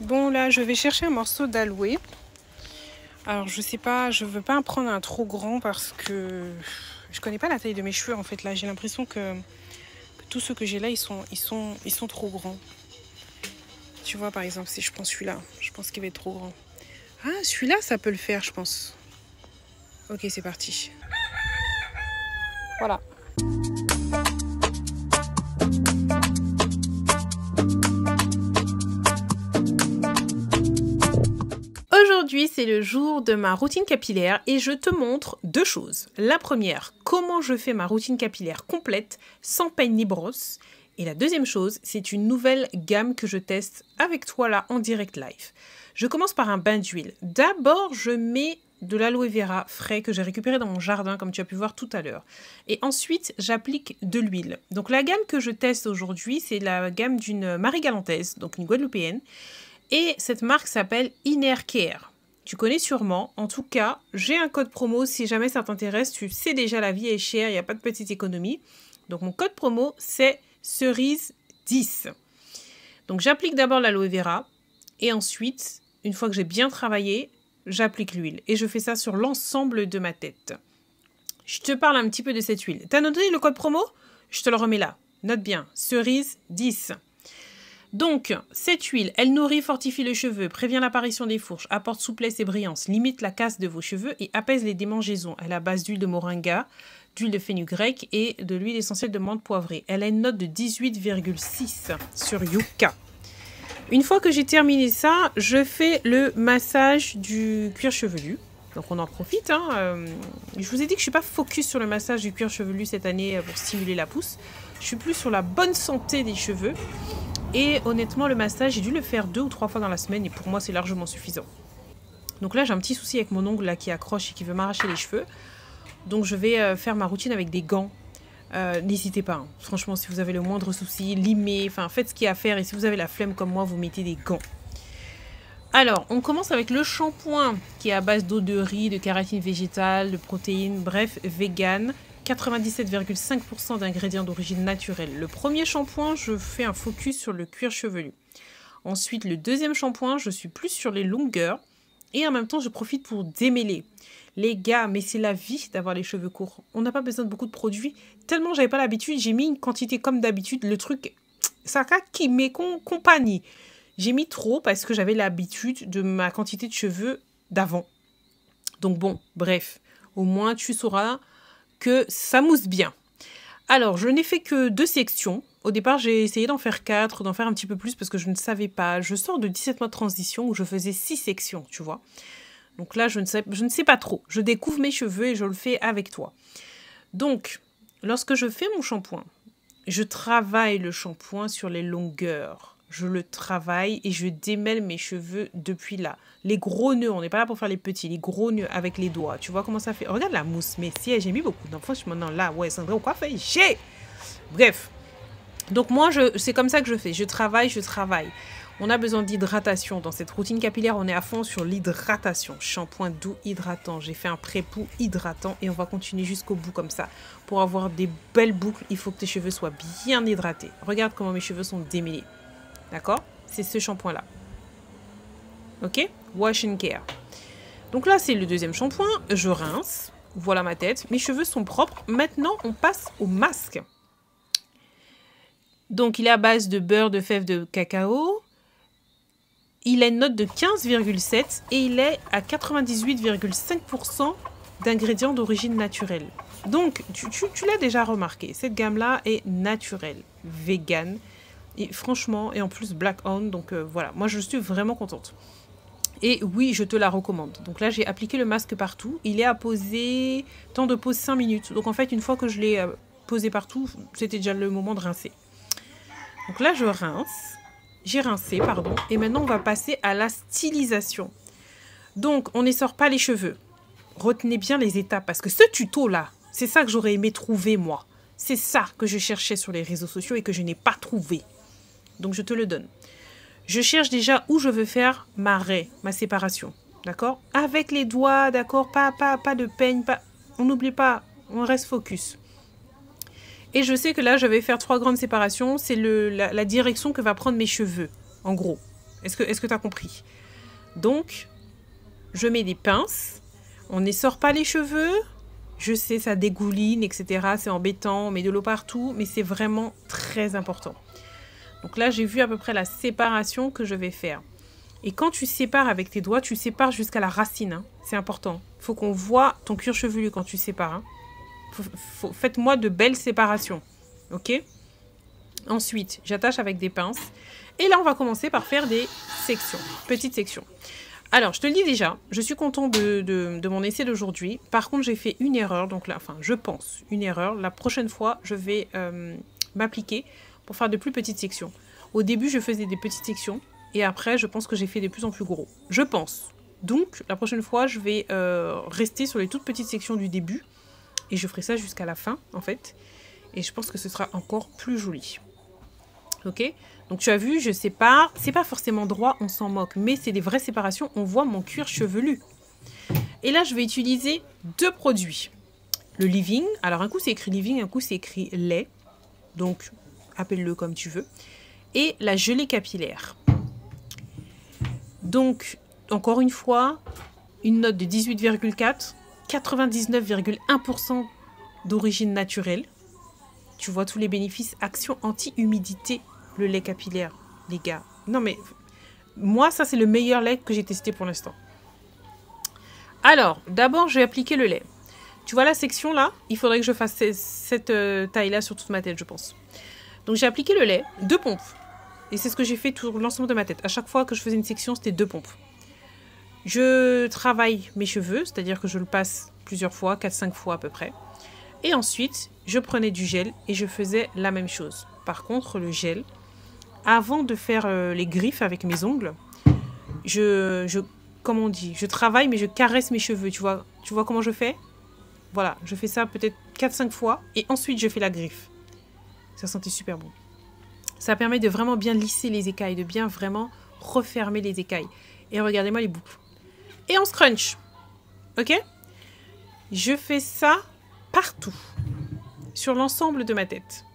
Bon, là, je vais chercher un morceau d'aloe. Alors, je sais pas, je veux pas en prendre un trop grand parce que je connais pas la taille de mes cheveux, en fait. Là, j'ai l'impression que tous ceux que j'ai là, ils sont trop grands. Tu vois, par exemple, si je prends celui-là, je pense qu'il va être trop grand. Ah, celui-là, ça peut le faire, je pense. Ok, c'est parti. Voilà. Aujourd'hui, c'est le jour de ma routine capillaire et je te montre deux choses. La première, comment je fais ma routine capillaire complète, sans peigne ni brosse. Et la deuxième chose, c'est une nouvelle gamme que je teste avec toi là en direct live. Je commence par un bain d'huile. D'abord, je mets de l'aloe vera frais que j'ai récupéré dans mon jardin, comme tu as pu voir tout à l'heure. Et ensuite, j'applique de l'huile. Donc la gamme que je teste aujourd'hui, c'est la gamme d'une Marie-Galantaise, donc une Guadeloupéenne. Et cette marque s'appelle Inner Care. Tu connais sûrement. En tout cas, j'ai un code promo. Si jamais ça t'intéresse, tu sais déjà la vie est chère, il n'y a pas de petite économie. Donc mon code promo, c'est cerise 10. Donc j'applique d'abord l'aloe vera. Et ensuite, une fois que j'ai bien travaillé, j'applique l'huile. Et je fais ça sur l'ensemble de ma tête. Je te parle un petit peu de cette huile. T'as noté le code promo? Je te le remets là. Note bien. Cerise 10. Donc, cette huile, elle nourrit, fortifie le cheveu, prévient l'apparition des fourches, apporte souplesse et brillance, limite la casse de vos cheveux et apaise les démangeaisons. Elle est à base d'huile de moringa, d'huile de fenugrec et de l'huile essentielle de menthe poivrée. Elle a une note de 18,6 sur Yuka. Une fois que j'ai terminé ça, je fais le massage du cuir chevelu. Donc on en profite. Je vous ai dit que je ne suis pas focus sur le massage du cuir chevelu cette année pour stimuler la pousse. Je suis plus sur la bonne santé des cheveux. Et honnêtement, le massage, j'ai dû le faire 2 ou 3 fois dans la semaine et pour moi, c'est largement suffisant. Donc là, j'ai un petit souci avec mon ongle là, qui accroche et qui veut m'arracher les cheveux. Donc je vais faire ma routine avec des gants. N'hésitez pas. Franchement, si vous avez le moindre souci, limez, enfin faites ce qu'il y a à faire. Et si vous avez la flemme comme moi, vous mettez des gants. Alors, on commence avec le shampoing qui est à base d'eau de riz, de kératine végétale, de protéines, bref, vegan. 97,5% d'ingrédients d'origine naturelle. Le premier shampoing, je fais un focus sur le cuir chevelu. Ensuite, le deuxième shampoing, je suis plus sur les longueurs. Et en même temps, je profite pour démêler. Les gars, mais c'est la vie d'avoir les cheveux courts. On n'a pas besoin de beaucoup de produits. Tellement j'avais pas l'habitude, j'ai mis une quantité comme d'habitude. Le truc, ça qui m'est compagnie. J'ai mis trop parce que j'avais l'habitude de ma quantité de cheveux d'avant. Donc bon, bref. Au moins, tu sauras que ça mousse bien. Alors, je n'ai fait que 2 sections. Au départ, j'ai essayé d'en faire 4, d'en faire un petit peu plus parce que je ne savais pas. Je sors de 17 mois de transition où je faisais 6 sections, tu vois. Donc là, je ne sais pas trop. Je découvre mes cheveux et je le fais avec toi. Donc, lorsque je fais mon shampoing, je travaille le shampoing sur les longueurs. Je le travaille et je démêle mes cheveux depuis là. Les gros nœuds, on n'est pas là pour faire les petits, les gros nœuds avec les doigts. Tu vois comment ça fait? Regarde la mousse, mais si j'ai mis beaucoup. Non, franchement, non, là, ouais, Sandra, quoi fait? J'ai. Bref. Donc moi, c'est comme ça que je fais. Je travaille. On a besoin d'hydratation. Dans cette routine capillaire, on est à fond sur l'hydratation. Shampoing doux hydratant. J'ai fait un pré-pou hydratant et on va continuer jusqu'au bout comme ça. Pour avoir des belles boucles, il faut que tes cheveux soient bien hydratés. Regarde comment mes cheveux sont démêlés. D'accord? C'est ce shampoing-là. Ok? Wash and care. Donc là, c'est le deuxième shampoing. Je rince. Voilà ma tête. Mes cheveux sont propres. Maintenant, on passe au masque. Donc, il est à base de beurre de fèves de cacao. Il a une note de 15,7 et il est à 98,5% d'ingrédients d'origine naturelle. Donc, tu l'as déjà remarqué. Cette gamme-là est naturelle, vegan. Et franchement, et en plus black owned, donc voilà, moi je suis vraiment contente. Et oui, je te la recommande. Donc là, j'ai appliqué le masque partout. Il est à poser, temps de pause 5 minutes. Donc en fait, une fois que je l'ai posé partout, c'était déjà le moment de rincer. Donc là, je rince. J'ai rincé, pardon. Et maintenant, on va passer à la stylisation. Donc, on n'essore pas les cheveux. Retenez bien les étapes parce que ce tuto-là, c'est ça que j'aurais aimé trouver moi. C'est ça que je cherchais sur les réseaux sociaux et que je n'ai pas trouvé. Donc, je te le donne. Je cherche déjà où je veux faire ma raie, ma séparation. D'accord? Avec les doigts, d'accord? Pas de peigne. On n'oublie pas, on reste focus. Et je sais que là, je vais faire 3 grandes séparations. C'est la direction que va prendre mes cheveux, en gros. Est-ce que tu as compris? Donc, je mets des pinces. On n'essore pas les cheveux. Je sais, ça dégouline, etc. C'est embêtant, on met de l'eau partout, mais c'est vraiment très important. Donc là, j'ai vu à peu près la séparation que je vais faire. Et quand tu sépares avec tes doigts, tu sépares jusqu'à la racine. Hein. C'est important. Il faut qu'on voit ton cuir chevelu quand tu sépares. Hein. Faites-moi de belles séparations. Ok? Ensuite, j'attache avec des pinces. Et là, on va commencer par faire des sections. Petites sections. Alors, je te le dis déjà, je suis contente de mon essai d'aujourd'hui. Par contre, j'ai fait une erreur. Donc là, enfin, je pense une erreur. La prochaine fois, je vais m'appliquer pour faire de plus petites sections. Au début, je faisais des petites sections. Et après, je pense que j'ai fait de plus en plus gros. Je pense. Donc, la prochaine fois, je vais rester sur les toutes petites sections du début. Et je ferai ça jusqu'à la fin, en fait. Et je pense que ce sera encore plus joli. Ok? Donc, tu as vu, je sépare. C'est pas forcément droit, on s'en moque. Mais c'est des vraies séparations. On voit mon cuir chevelu. Et là, je vais utiliser 2 produits. Le leave-in. Alors, un coup, c'est écrit leave-in, un coup, c'est écrit lait. Donc, appelle-le comme tu veux. Et la gelée capillaire. Donc, encore une fois, une note de 18,4, 99,1% d'origine naturelle. Tu vois tous les bénéfices. Action anti-humidité, le lait capillaire, les gars. Non mais, moi, ça c'est le meilleur lait que j'ai testé pour l'instant. Alors, d'abord, je vais appliquer le lait. Tu vois la section là? Il faudrait que je fasse cette taille-là sur toute ma tête, je pense. Donc, j'ai appliqué le lait, 2 pompes. Et c'est ce que j'ai fait tout l'ensemble de ma tête. À chaque fois que je faisais une section, c'était 2 pompes. Je travaille mes cheveux, c'est-à-dire que je le passe plusieurs fois, 4-5 fois à peu près. Et ensuite, je prenais du gel et je faisais la même chose. Par contre, le gel, avant de faire les griffes avec mes ongles, comment on dit, je travaille mais je caresse mes cheveux. Tu vois comment je fais? Voilà, je fais ça peut-être 4-5 fois et ensuite je fais la griffe. Ça sentait super bon. Ça permet de vraiment bien lisser les écailles, de bien vraiment refermer les écailles. Et regardez-moi les boucles. Et on scrunch. Ok? Je fais ça partout. Sur l'ensemble de ma tête.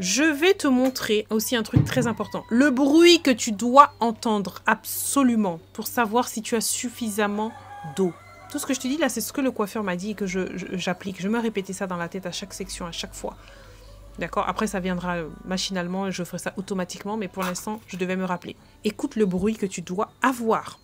Je vais te montrer aussi un truc très important. Le bruit que tu dois entendre absolument pour savoir si tu as suffisamment d'eau. Tout ce que je te dis là, c'est ce que le coiffeur m'a dit et que j'applique. Je me répétais ça dans la tête à chaque section, à chaque fois. D'accord? Après, ça viendra machinalement et je ferai ça automatiquement. Mais pour l'instant, je devais me rappeler. Écoute le bruit que tu dois avoir.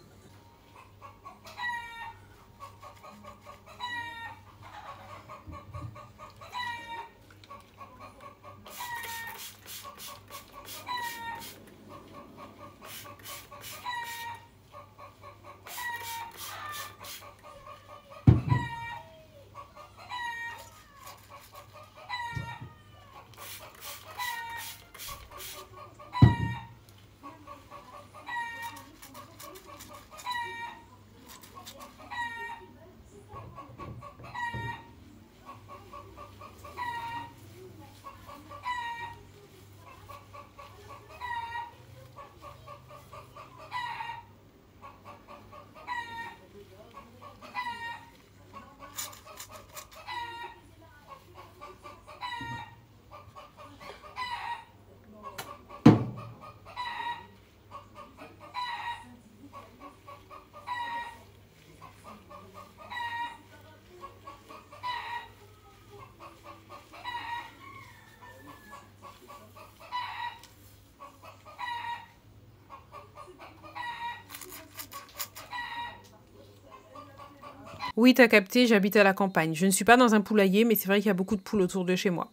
Oui, t'as capté, j'habite à la campagne. Je ne suis pas dans un poulailler, mais c'est vrai qu'il y a beaucoup de poules autour de chez moi.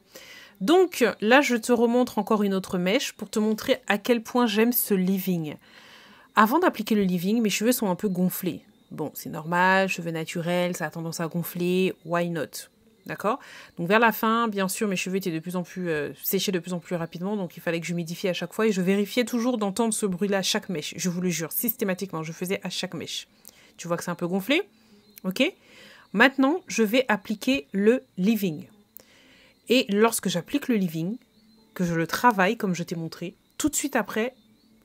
Donc là, je te remontre encore une autre mèche pour te montrer à quel point j'aime ce leave-in. Avant d'appliquer le leave-in, mes cheveux sont un peu gonflés. Bon, c'est normal, cheveux naturels, ça a tendance à gonfler, why not? D'accord? Donc vers la fin, bien sûr, mes cheveux étaient de plus en plus séchés de plus en plus rapidement, donc il fallait que j'humidifie à chaque fois et je vérifiais toujours d'entendre ce bruit-là à chaque mèche. Je vous le jure, systématiquement, je faisais à chaque mèche. Tu vois que c'est un peu gonflé? Ok? Maintenant, je vais appliquer le leave-in. Et lorsque j'applique le leave-in, que je le travaille comme je t'ai montré, tout de suite après,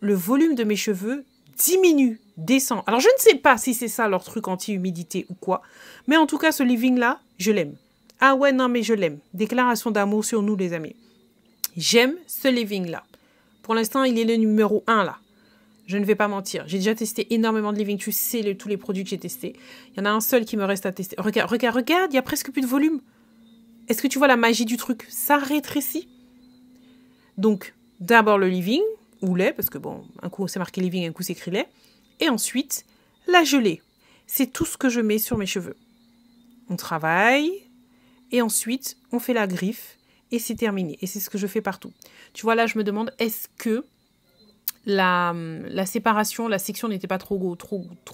le volume de mes cheveux diminue, descend. Alors, je ne sais pas si c'est ça leur truc anti-humidité ou quoi, mais en tout cas, ce leave-in-là, je l'aime. Ah ouais, non, mais je l'aime. Déclaration d'amour sur nous, les amis. J'aime ce leave-in-là. Pour l'instant, il est le numéro 1, là. Je ne vais pas mentir. J'ai déjà testé énormément de leave-in. Tu sais tous les produits que j'ai testés. Il y en a un seul qui me reste à tester. Regarde, regarde, regarde, il y a presque plus de volume. Est-ce que tu vois la magie du truc? Ça rétrécit. Donc, d'abord le leave-in, ou lait, parce que bon, un coup c'est marqué leave-in, un coup c'est écrit lait. Et ensuite, la gelée. C'est tout ce que je mets sur mes cheveux. On travaille, et ensuite, on fait la griffe, et c'est terminé. Et c'est ce que je fais partout. Tu vois, là, je me demande, est-ce que la séparation, la section n'était pas trop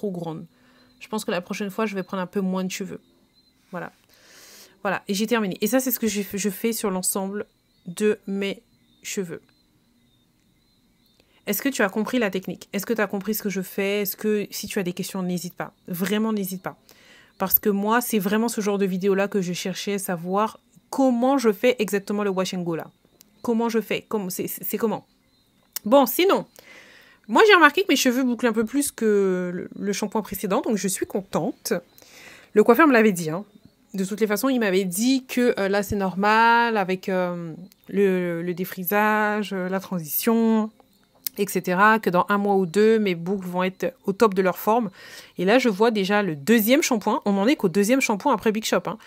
grande? Je pense que la prochaine fois, je vais prendre un peu moins de cheveux. Voilà. Voilà, et j'ai terminé. Et ça, c'est ce que je fais sur l'ensemble de mes cheveux. Est-ce que tu as compris la technique? Est-ce que tu as compris ce que je fais? Est-ce que si tu as des questions, n'hésite pas. Vraiment, n'hésite pas. Parce que moi, c'est vraiment ce genre de vidéo-là que je cherchais à savoir comment je fais exactement le wash and go là. Comment je fais? C'est comment? Bon, sinon, moi j'ai remarqué que mes cheveux bouclent un peu plus que le shampoing précédent, donc je suis contente. Le coiffeur me l'avait dit, hein. De toutes les façons, il m'avait dit que là c'est normal avec le défrisage, la transition, etc. Que dans 1 mois ou 2, mes boucles vont être au top de leur forme. Et là, je vois déjà le deuxième shampoing. On n'en est qu'au deuxième shampoing après Big Shop, hein.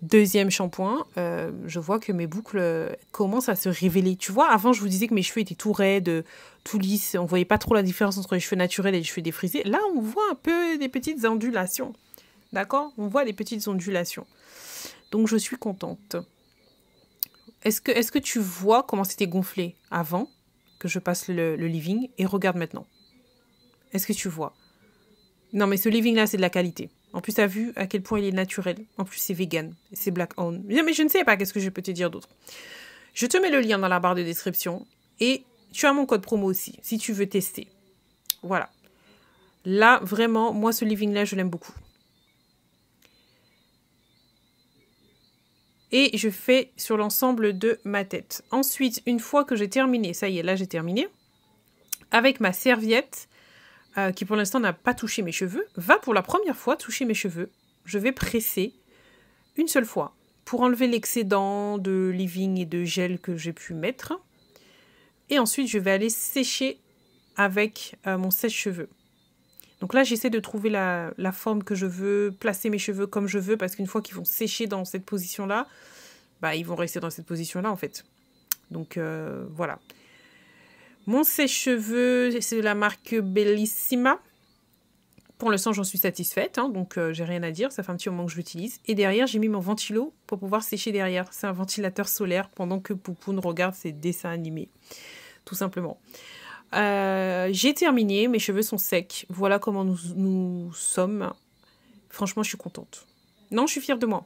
Deuxième shampoing, je vois que mes boucles commencent à se révéler. Tu vois, avant, je vous disais que mes cheveux étaient tout raides, tout lisses. On ne voyait pas trop la différence entre les cheveux naturels et les cheveux défrisés. Là, on voit un peu des petites ondulations. D'accord? On voit des petites ondulations. Donc, je suis contente. Est-ce que tu vois comment c'était gonflé avant que je passe le leave-in et regarde maintenant? Est-ce que tu vois? Non, mais ce leave-in-là, c'est de la qualité. En plus, tu as vu à quel point il est naturel. En plus, c'est vegan. C'est black owned. Mais je ne sais pas qu'est-ce que je peux te dire d'autre. Je te mets le lien dans la barre de description. Et tu as mon code promo aussi, si tu veux tester. Voilà. Là, vraiment, moi, ce leave-in-là, je l'aime beaucoup. Et je fais sur l'ensemble de ma tête. Ensuite, une fois que j'ai terminé, ça y est, là, j'ai terminé. Avec ma serviette, qui pour l'instant n'a pas touché mes cheveux, va pour la première fois toucher mes cheveux. Je vais presser une seule fois pour enlever l'excédent de leave-in et de gel que j'ai pu mettre. Et ensuite, je vais aller sécher avec mon sèche-cheveux. Donc là, j'essaie de trouver la forme que je veux, placer mes cheveux comme je veux, parce qu'une fois qu'ils vont sécher dans cette position-là, bah, ils vont rester dans cette position-là, en fait. Donc, voilà. Mon sèche-cheveux, c'est de la marque Bellissima. Pour l'instant, j'en suis satisfaite, hein, donc j'ai rien à dire. Ça fait un petit moment que je l'utilise. Et derrière, j'ai mis mon ventilo pour pouvoir sécher derrière. C'est un ventilateur solaire pendant que Poupoune regarde ses dessins animés. Tout simplement. J'ai terminé. Mes cheveux sont secs. Voilà comment nous sommes. Franchement, je suis contente. Non, je suis fière de moi.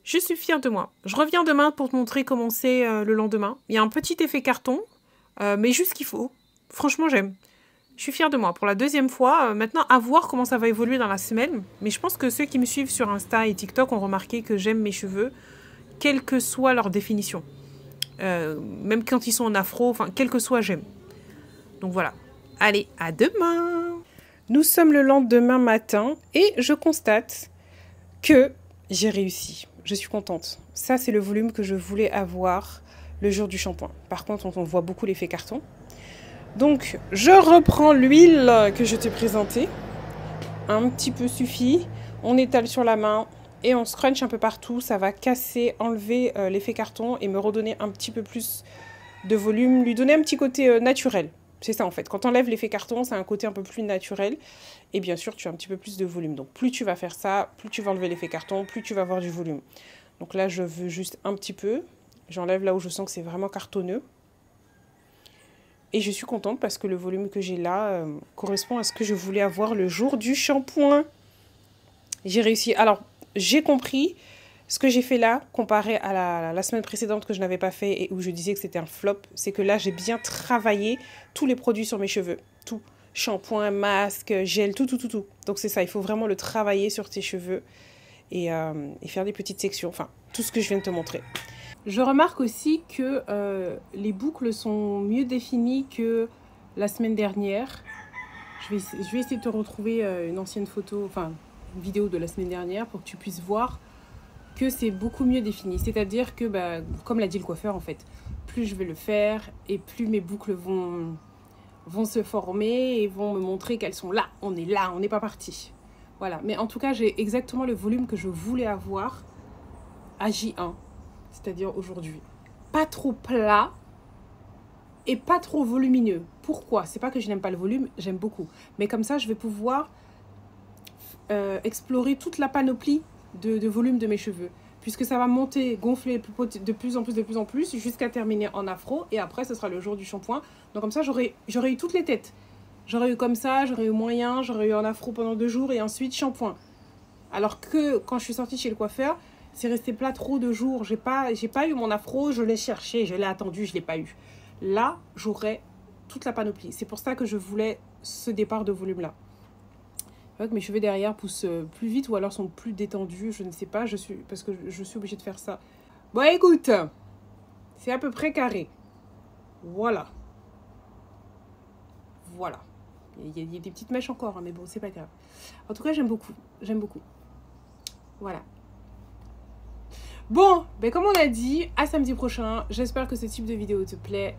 Je suis fière de moi. Je reviens demain pour te montrer comment c'est le lendemain. Il y a un petit effet carton. Mais juste ce qu'il faut. Franchement, j'aime. Je suis fière de moi. Pour la deuxième fois, maintenant, à voir comment ça va évoluer dans la semaine. Mais je pense que ceux qui me suivent sur Insta et TikTok ont remarqué que j'aime mes cheveux, quelle que soit leur définition. Même quand ils sont en afro, enfin, quel que soit, j'aime. Donc voilà. Allez, à demain! Nous sommes le lendemain matin et je constate que j'ai réussi. Je suis contente. Ça, c'est le volume que je voulais avoir le jour du shampoing. Par contre, on voit beaucoup l'effet carton. Donc, je reprends l'huile que je t'ai présentée. Un petit peu suffit. On étale sur la main et on scrunch un peu partout. Ça va casser, enlever l'effet carton et me redonner un petit peu plus de volume. Lui donner un petit côté naturel. C'est ça en fait. Quand on enlève l'effet carton, c'est un côté un peu plus naturel. Et bien sûr, tu as un petit peu plus de volume. Donc, plus tu vas faire ça, plus tu vas enlever l'effet carton, plus tu vas avoir du volume. Donc là, je veux juste un petit peu. J'enlève là où je sens que c'est vraiment cartonneux. Et je suis contente parce que le volume que j'ai là correspond à ce que je voulais avoir le jour du shampoing. J'ai réussi. Alors, j'ai compris ce que j'ai fait là, comparé à la semaine précédente que je n'avais pas fait et où je disais que c'était un flop. C'est que là, j'ai bien travaillé tous les produits sur mes cheveux. Tout. Shampoing, masque, gel, tout. Donc c'est ça, il faut vraiment le travailler sur tes cheveux et faire des petites sections. Enfin, tout ce que je viens de te montrer. Je remarque aussi que les boucles sont mieux définies que la semaine dernière. Je vais essayer de te retrouver une ancienne photo, enfin une vidéo de la semaine dernière pour que tu puisses voir que c'est beaucoup mieux défini. C'est-à-dire que, bah, comme l'a dit le coiffeur en fait, plus je vais le faire et plus mes boucles vont vont se former et vont me montrer qu'elles sont là. On est là, on n'est pas parti. Voilà, mais en tout cas, j'ai exactement le volume que je voulais avoir à J1, c'est-à-dire aujourd'hui. Pas trop plat et pas trop volumineux. Pourquoi? C'est pas que je n'aime pas le volume, j'aime beaucoup. Mais comme ça, je vais pouvoir explorer toute la panoplie de volume de mes cheveux. Puisque ça va monter, gonfler de plus en plus, jusqu'à terminer en afro. Et après, ce sera le jour du shampoing. Donc comme ça, j'aurai eu toutes les têtes. J'aurais eu comme ça, j'aurais eu moyen, j'aurais eu en afro pendant 2 jours et ensuite shampoing. Alors que quand je suis sortie chez le coiffeur, c'est resté plat trop de jours. J'ai pas eu mon afro, je l'ai cherché, je l'ai attendu, je l'ai pas eu. Là, j'aurai toute la panoplie. C'est pour ça que je voulais ce départ de volume-là. C'est vrai que mes cheveux derrière poussent plus vite ou alors sont plus détendus, je ne sais pas, parce que je suis obligée de faire ça. Bon, écoute, c'est à peu près carré. Voilà. Voilà. Il y a des petites mèches encore, hein, mais bon, c'est pas grave. En tout cas, j'aime beaucoup. J'aime beaucoup. Voilà. Bon, ben comme on a dit, à samedi prochain. J'espère que ce type de vidéo te plaît.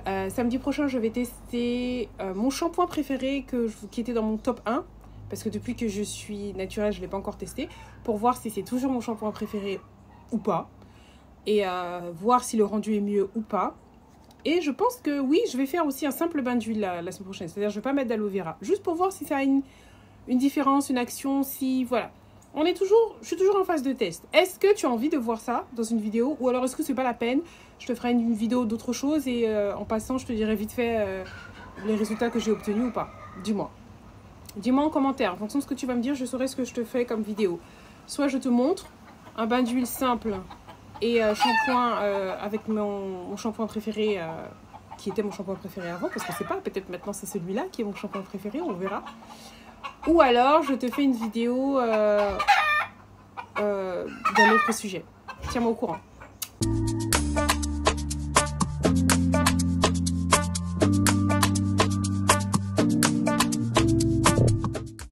Samedi prochain, je vais tester mon shampoing préféré qui était dans mon top 1. Parce que depuis que je suis naturelle, je ne l'ai pas encore testé. Pour voir si c'est toujours mon shampoing préféré ou pas. Et voir si le rendu est mieux ou pas. Et je pense que oui, je vais faire aussi un simple bain d'huile la semaine prochaine. C'est-à-dire, je ne vais pas mettre d'aloe vera. Juste pour voir si ça a une différence, une action, si... Voilà. Je suis toujours en phase de test. Est-ce que tu as envie de voir ça dans une vidéo? Ou alors est-ce que c'est pas la peine? Je te ferai une vidéo d'autre chose et en passant, je te dirai vite fait les résultats que j'ai obtenus ou pas. Dis-moi. Dis-moi en commentaire. En fonction de ce que tu vas me dire, je saurai ce que je te fais comme vidéo. Soit je te montre un bain d'huile simple et shampoing avec mon shampoing préféré qui était mon shampoing préféré avant, parce que c'est pas, peut-être maintenant c'est celui-là qui est mon shampoing préféré, on verra. Ou alors je te fais une vidéo d'un autre sujet. Tiens-moi au courant.